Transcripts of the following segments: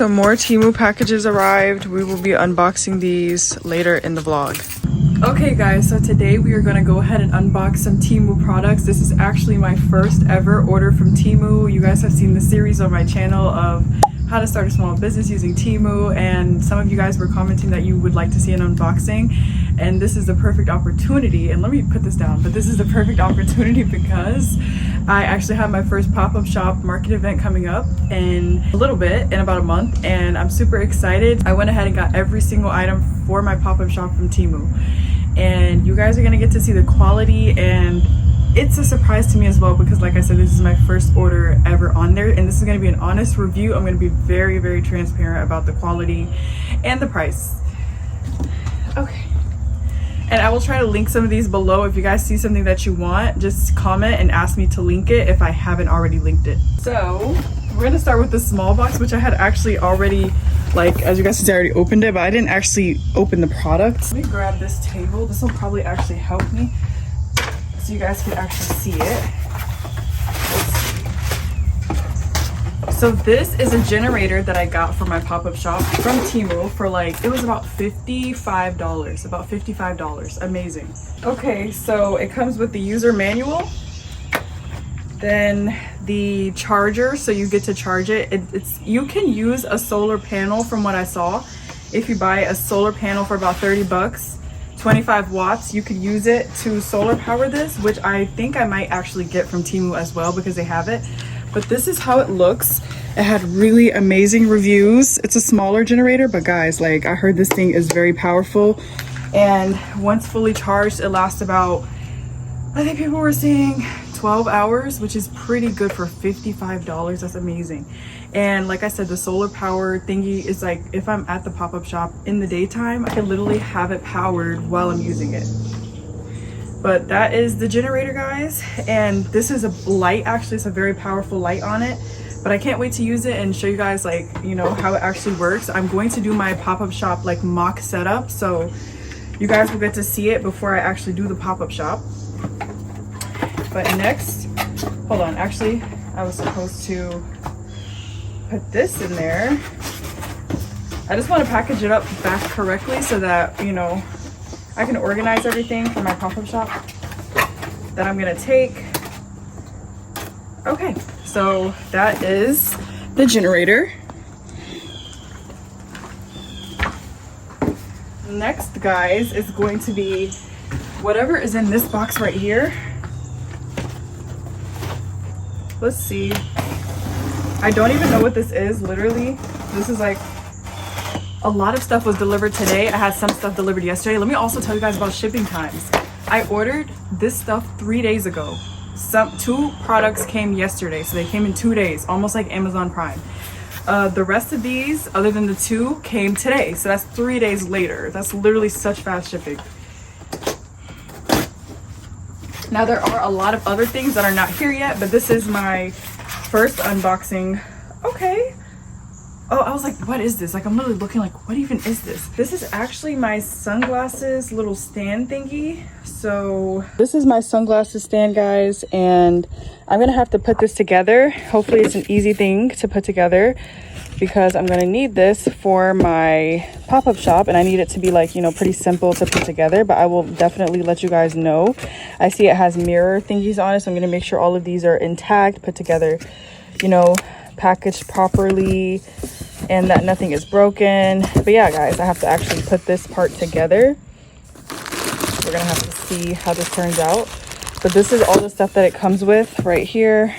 So more Temu packages arrived. We will be unboxing these later in the vlog. Okay guys, so today we are going to go ahead and unbox some Temu products. This is actually my first ever order from Temu. You guys have seen the series on my channel of how to start a small business using Temu, and some of you guys were commenting that you would like to see an unboxing, and this is the perfect opportunity. And let me put this down, but this is the perfect opportunity because I actually have my first pop-up shop market event coming up in a little bit, in about a month, and I'm super excited. I went ahead and got every single item for my pop-up shop from Temu, and you guys are gonna get to see the quality, and it's a surprise to me as well because, like I said, this is my first order ever on there, and this is going to be an honest review. I'm going to be very, very transparent about the quality and the price. Okay, and I will try to link some of these below. If you guys see something that you want, just comment and ask me to link it if I haven't already linked it. So we're going to start with the small box, which I had actually already, like, as you guys can see, I already opened it, but I didn't actually open the product. Let me grab this table. This will probably actually help me so you guys can actually see it. Let's see. So this is a generator that I got for my pop-up shop from Temu for, like, it was about $55. About $55. Amazing. Okay, so it comes with the user manual, then the charger, so you get to charge it. You can use a solar panel from what I saw. If you buy a solar panel for about 30 bucks, 25 watts, you could use it to solar power this, which I think I might actually get from Temu as well because they have it. But this is how it looks. It had really amazing reviews. It's a smaller generator, but guys, like, I heard this thing is very powerful, and once fully charged, it lasts about, I think people were saying 12 hours, which is pretty good for $55. That's amazing. And like I said, the solar power thingy is like, if I'm at the pop-up shop in the daytime, I can literally have it powered while I'm using it. But that is the generator, guys. And this is a light, actually. It's a very powerful light on it, but I can't wait to use it and show you guys, like, you know, how it actually works. I'm going to do my pop-up shop like mock setup, so you guys will get to see it before I actually do the pop-up shop. But next, hold on, actually I was supposed to put this in there. I just want to package it up back correctly so that, you know, I can organize everything for my pop-up shop that I'm gonna take. Okay, so that is the generator. Next, guys, is going to be whatever is in this box right here. Let's see. I don't even know what this is, literally. This is like, a lot of stuff was delivered today. I had some stuff delivered yesterday. Let me also tell you guys about shipping times. I ordered this stuff 3 days ago. Two products came yesterday, so they came in 2 days, almost like Amazon Prime. The rest of these, other than the two, came today, so that's 3 days later. That's literally such fast shipping. Now there are a lot of other things that are not here yet, but this is my first unboxing. Okay. Oh, I was like, what is this? Like, I'm literally looking like, what even is this? This is actually my sunglasses little stand thingy. So this is my sunglasses stand, guys, and I'm gonna have to put this together. Hopefully it's an easy thing to put together because I'm gonna need this for my pop-up shop, and I need it to be, like, you know, pretty simple to put together, but I will definitely let you guys know. I see it has mirror thingies on it, so I'm gonna make sure all of these are intact, put together, you know, packaged properly, and that nothing is broken. But yeah, guys, I have to actually put this part together. We're gonna have to see how this turns out. But this is all the stuff that it comes with right here.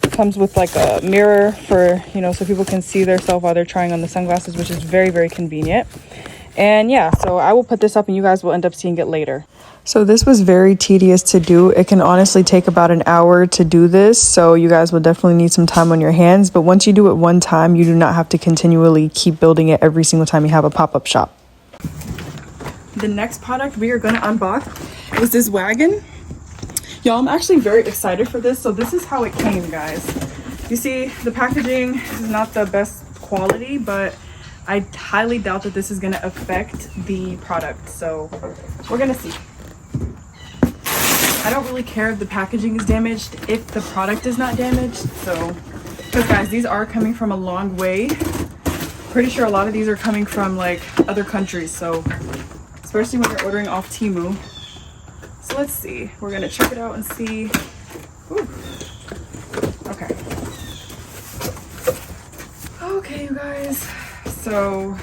It comes with like a mirror for, you know, so people can see themselves while they're trying on the sunglasses, which is very, very convenient. And yeah, so I will put this up and you guys will end up seeing it later. So this was very tedious to do. It can honestly take about an hour to do this, so you guys will definitely need some time on your hands. But once you do it one time, you do not have to continually keep building it every single time you have a pop-up shop. The next product we are going to unbox is this Wagon. Y'all, I'm actually very excited for this. So this is how it came, guys. You see, the packaging is not the best quality, but I highly doubt that this is going to affect the product. So we're going to see. I don't really care if the packaging is damaged if the product is not damaged, so Because guys, these are coming from a long way. Pretty sure a lot of these are coming from like other countries, so especially when you're ordering off Temu. So let's see, we're gonna check it out and see. Ooh. Okay. Okay, you guys, so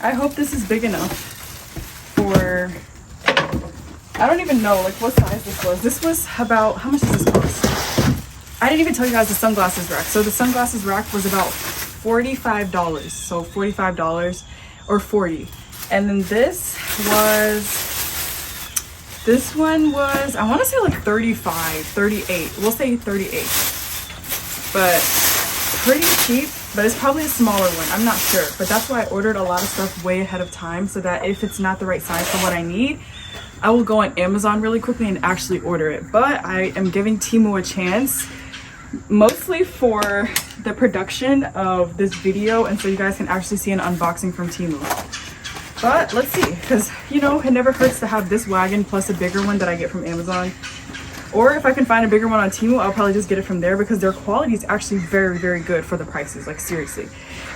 I hope this is big enough for, I don't even know like what size this was. This was about, how much does this cost? I didn't even tell you guys the sunglasses rack. So the sunglasses rack was about $45. So $45 or 40. And then this one was, I want to say like 35, 38. We'll say 38. But pretty cheap, but it's probably a smaller one. I'm not sure. But that's why I ordered a lot of stuff way ahead of time, so that if it's not the right size for what I need, I will go on Amazon really quickly and actually order it. But I am giving Temu a chance, mostly for the production of this video, and so you guys can actually see an unboxing from Temu. But let's see, because you know, it never hurts to have this wagon plus a bigger one that I get from Amazon. Or if I can find a bigger one on Temu, I'll probably just get it from there, because their quality is actually very, very good for the prices. Like seriously,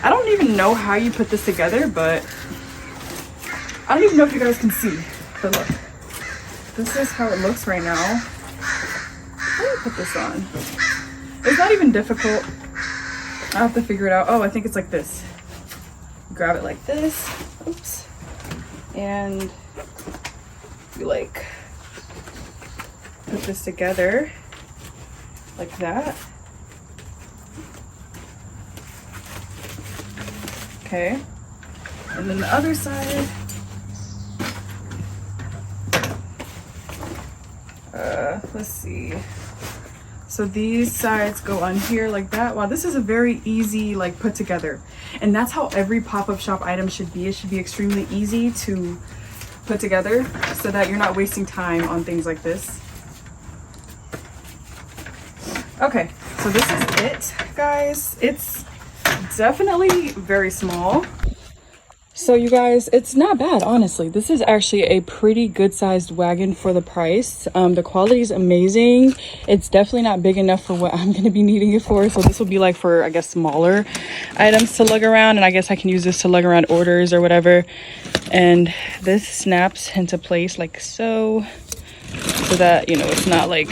I don't even know how you put this together, but I don't even know if you guys can see. But look, this is how it looks right now. How do you put this on? It's not even difficult. I have to figure it out. Oh, I think it's like this. Grab it like this. Oops. And you like put this together like that. Okay. And then the other side. Let's see. So these sides go on here like that. Wow, this is a very easy like put together. And that's how every pop-up shop item should be. It should be extremely easy to put together so that you're not wasting time on things like this. Okay, so this is it, guys. It's definitely very small. So you guys, it's not bad, honestly. This is actually a pretty good sized wagon for the price. The quality is amazing. It's definitely not big enough for what I'm going to be needing it for. So this will be like for, I guess, smaller items to lug around. And I guess I can use this to lug around orders or whatever. And this snaps into place like so that, you know, it's not like,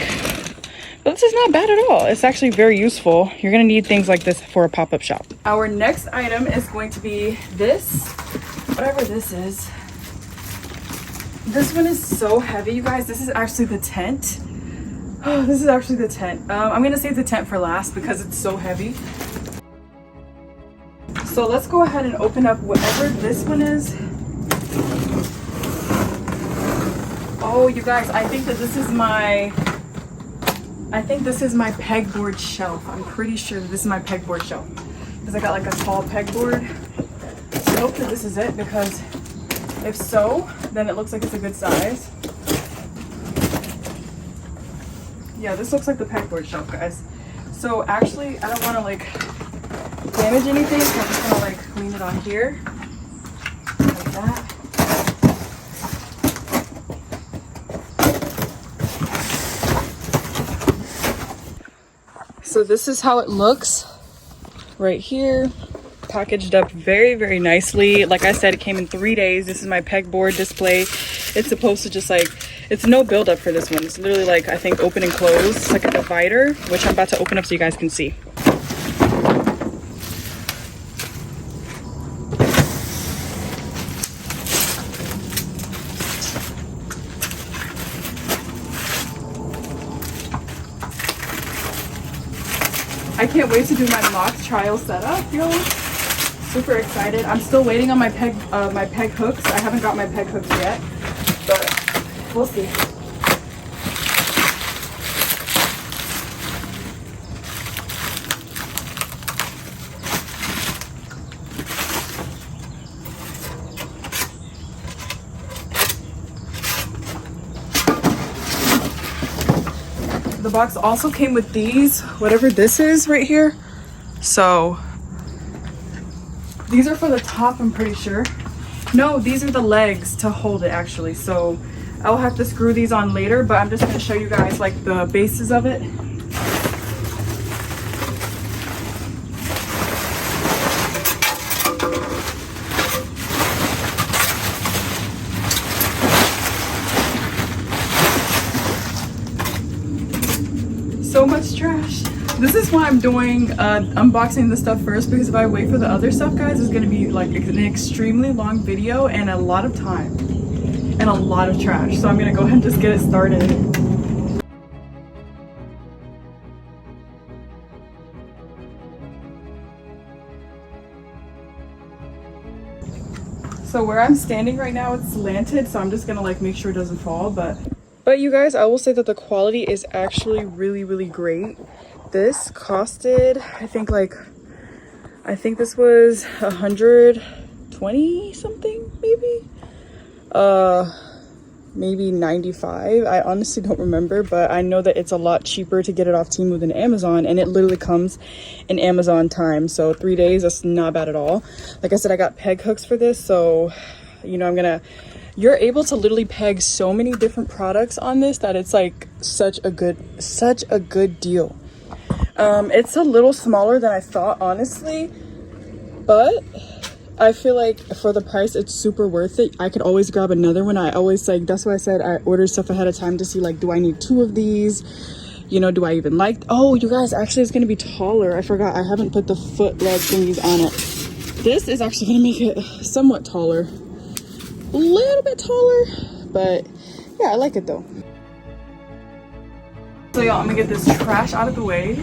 but this is not bad at all. It's actually very useful. You're gonna need things like this for a pop-up shop. Our next item is going to be this, whatever this is. This one is so heavy, you guys. This is actually the tent. Oh, this is actually the tent. I'm gonna save the tent for last because it's so heavy. So let's go ahead and open up whatever this one is. Oh, you guys, I think this is my pegboard shelf. I'm pretty sure that this is my pegboard shelf, because I got like a tall pegboard. I hope that this is it, because if so, then it looks like it's a good size. Yeah, this looks like the pegboard shelf, guys. So actually, I don't want to like damage anything, so I'm just gonna like clean it on here like that. So this is how it looks right here, packaged up very, very nicely. Like I said, it came in 3 days. This is my pegboard display. It's supposed to just like, it's no build up for this one. It's literally like, I think, open and close. It's like a divider, which I'm about to open up so you guys can see. I can't wait to do my mock trial setup, yo. Super excited. I'm still waiting on my peg hooks. I haven't got my peg hooks yet, but we'll see. The box also came with these, whatever this is right here. So these are for the top, I'm pretty sure. No, these are the legs to hold it actually. So I will have to screw these on later, but I'm just going to show you guys like the bases of it. So much trash. This is why I'm doing unboxing the stuff first, because if I wait for the other stuff, guys, it's gonna be like an extremely long video and a lot of time and a lot of trash. So I'm gonna go ahead and just get it started. So where I'm standing right now, it's slanted, so I'm just gonna like make sure it doesn't fall. But you guys, I will say that the quality is actually really great. This costed, I think this was 120 something, maybe 95. I honestly don't remember, but I know that it's a lot cheaper to get it off Temu than Amazon, and it literally comes in Amazon time. So 3 days, that's not bad at all. Like I said, I got peg hooks for this, so you know, you're able to literally peg so many different products on this that it's like such a good deal. It's a little smaller than I thought, honestly, but I feel like for the price, it's super worth it. I could always grab another one. I always like, that's why I said I ordered stuff ahead of time to see like, do I need 2 of these? You know, do I even like, oh, you guys, actually it's gonna be taller. I forgot, I haven't put the foot leg thingies on it. This is actually gonna make it somewhat taller. A little bit taller, but yeah, I like it though. So y'all, I'm gonna get this trash out of the way.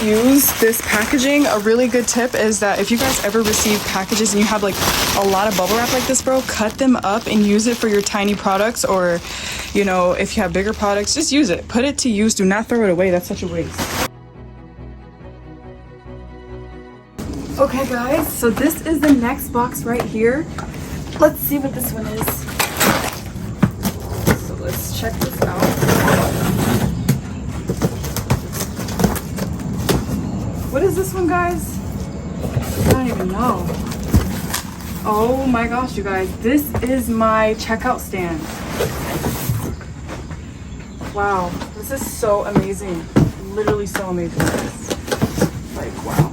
Use this packaging. A really good tip is that if you guys ever receive packages and you have like a lot of bubble wrap like this, bro, cut them up and use it for your tiny products, or you know, if you have bigger products, just use it. Put it to use. Do not throw it away. That's such a waste. Okay guys, so this is the next box right here. Let's see what this one is. So let's check this out. What is this one, guys? I don't even know. Oh my gosh, you guys. This is my checkout stand. Wow, this is so amazing. Literally so amazing. Like, wow.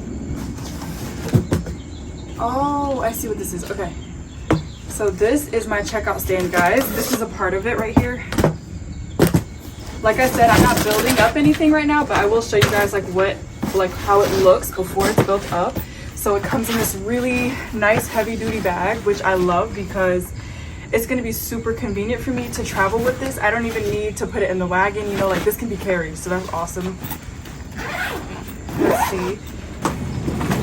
Oh, I see what this is. Okay. So this is my checkout stand, guys. This is a part of it right here. Like I said, I'm not building up anything right now, but I will show you guys like how it looks before it's built up. So it comes in this really nice heavy duty bag, which I love because it's going to be super convenient for me to travel with this. I don't even need to put it in the wagon, you know, like this can be carried, so that's awesome. Let's see.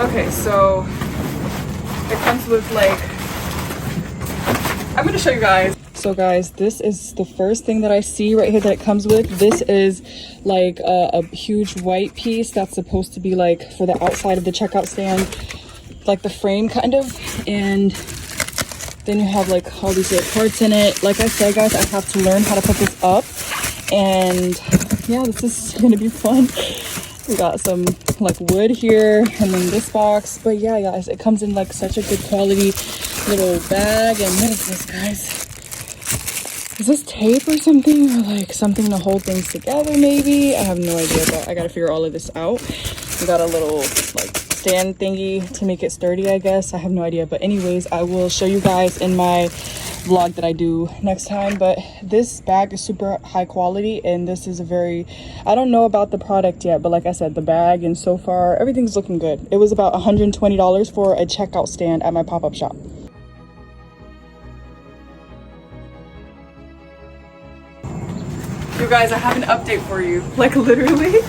Okay, so it comes with like, I'm going to show you guys. So guys, this is the first thing that I see right here that it comes with. This is like a huge white piece that's supposed to be like for the outside of the checkout stand, like the frame kind of. And then you have like all these little parts in it. Like I said, guys, I have to learn how to put this up. And yeah, this is gonna be fun. We got some like wood here and then this box. But yeah, guys, it comes in like such a good quality little bag. And what is this, guys? Is this tape or something, or like something to hold things together maybe? I have no idea, but I gotta figure all of this out. We got a little like stand thingy to make it sturdy, I guess. I have no idea, but anyways, I will show you guys in my vlog that I do next time. But this bag is super high quality, and this is a very, I don't know about the product yet, but like I said, the bag and so far everything's looking good. It was about $120 for a checkout stand at my pop-up shop. You guys, I have an update for you. Like literally,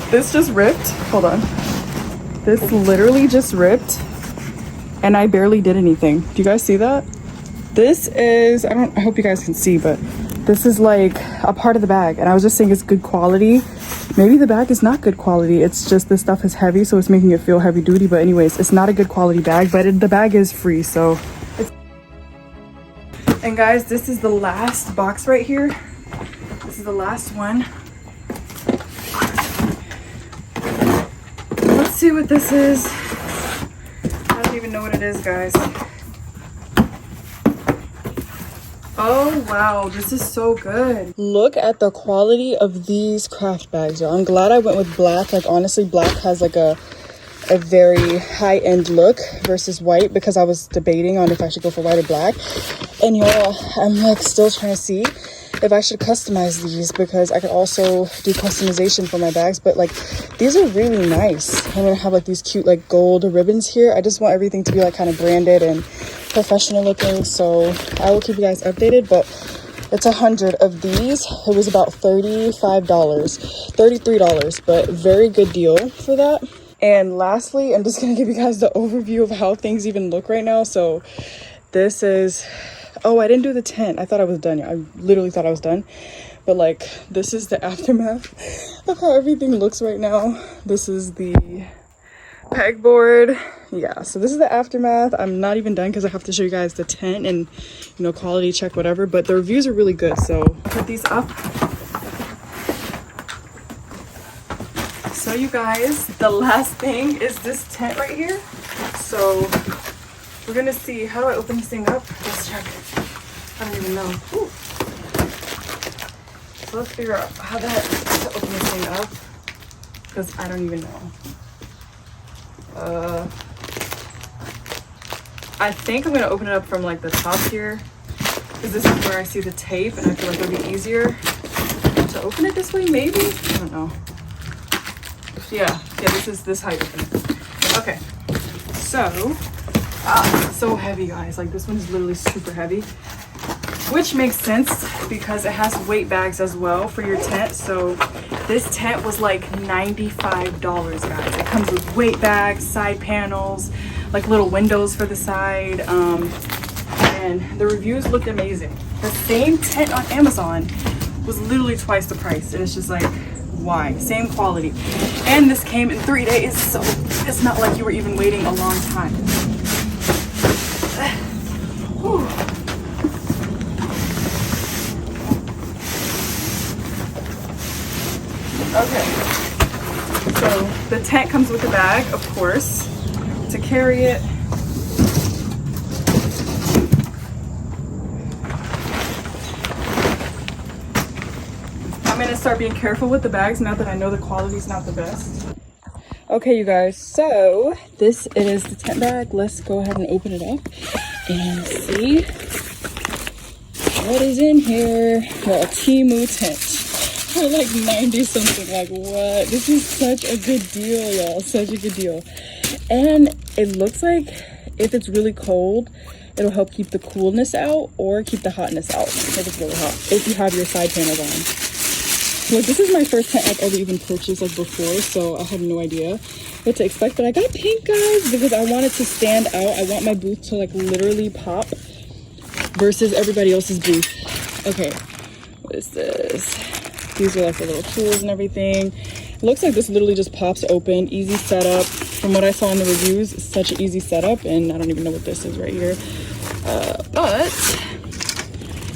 this just ripped. Hold on. This literally just ripped and I barely did anything. Do you guys see that? This is, I hope you guys can see, but this is like a part of the bag. And I was just saying it's good quality. Maybe the bag is not good quality. It's just this stuff is heavy, so it's making it feel heavy duty. But anyways, it's not a good quality bag, but the bag is free, so. And guys, this is the last box right here. This is the last one. Let's see what this is. I don't even know what it is, guys. Oh wow, this is so good. Look at the quality of these Kraft bags, y'all. I'm glad I went with black. Like honestly, black has like a very high-end look versus white, because I was debating on if I should go for white or black. And y'all, I'm like still trying to see if I should customize these, because I could also do customization for my bags. But like these are really nice. I'm gonna have like these cute like gold ribbons here. I just want everything to be like kind of branded and professional looking, so I will keep you guys updated. But it's 100 of these. It was about $33, but very good deal for that. And lastly, I'm just gonna give you guys the overview of how things even look right now. So this is, oh, I didn't do the tent. I thought I was done. I literally thought I was done, but like this is the aftermath of how everything looks right now. This is the pegboard. Yeah, so this is the aftermath. I'm not even done because I have to show you guys the tent and, you know, quality check, whatever. But the reviews are really good, so put these up. So you guys, the last thing is this tent right here. So we're gonna see, how do I open this thing up? Let's check. I don't even know. Ooh. So let's figure out how the heck to open this thing up, because I don't even know. I think I'm gonna open it up from like the top here, because this is where I see the tape, and I feel like it'll be easier to open it this way, maybe? I don't know. Yeah, this is how you open it. Okay, so, it's so heavy, guys. Like this one is literally super heavy, which makes sense because it has weight bags as well for your tent. So this tent was like $95, guys. It comes with weight bags, side panels, like little windows for the side, and the reviews looked amazing. The same tent on Amazon was literally twice the price, and it's just like, why? Same quality, and this came in 3 days, so it's not like you were even waiting a long time. Okay, so the tent comes with a bag, of course, to carry it. I'm gonna start being careful with the bags now that I know the quality's not the best. Okay, you guys, so this is the tent bag. Let's go ahead and open it up and see what is in here. Well, a Temu tent for like 90 something. Like what? This is such a good deal, y'all. Such a good deal. And it looks like if it's really cold, it'll help keep the coolness out or keep the hotness out if it's really hot, if you have your side panels on. Like this is my first tent I've ever even purchased like before, so I had no idea what to expect. But I got pink, guys, because I want it to stand out. I want my booth to like literally pop versus everybody else's booth. Okay, what is this? These are like the little tools and everything. It looks like this literally just pops open. Easy setup. From what I saw in the reviews, it's such an easy setup, and I don't even know what this is right here. But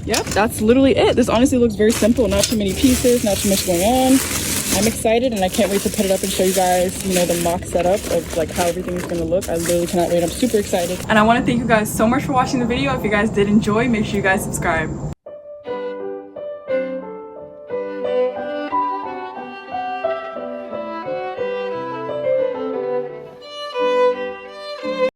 yep, that's literally it. This honestly looks very simple. Not too many pieces, not too much going on. I'm excited, and I can't wait to put it up and show you guys, you know, the mock setup of like how everything is gonna look. I literally cannot wait. I'm super excited. And I want to thank you guys so much for watching the video. If you guys did enjoy, make sure you guys subscribe.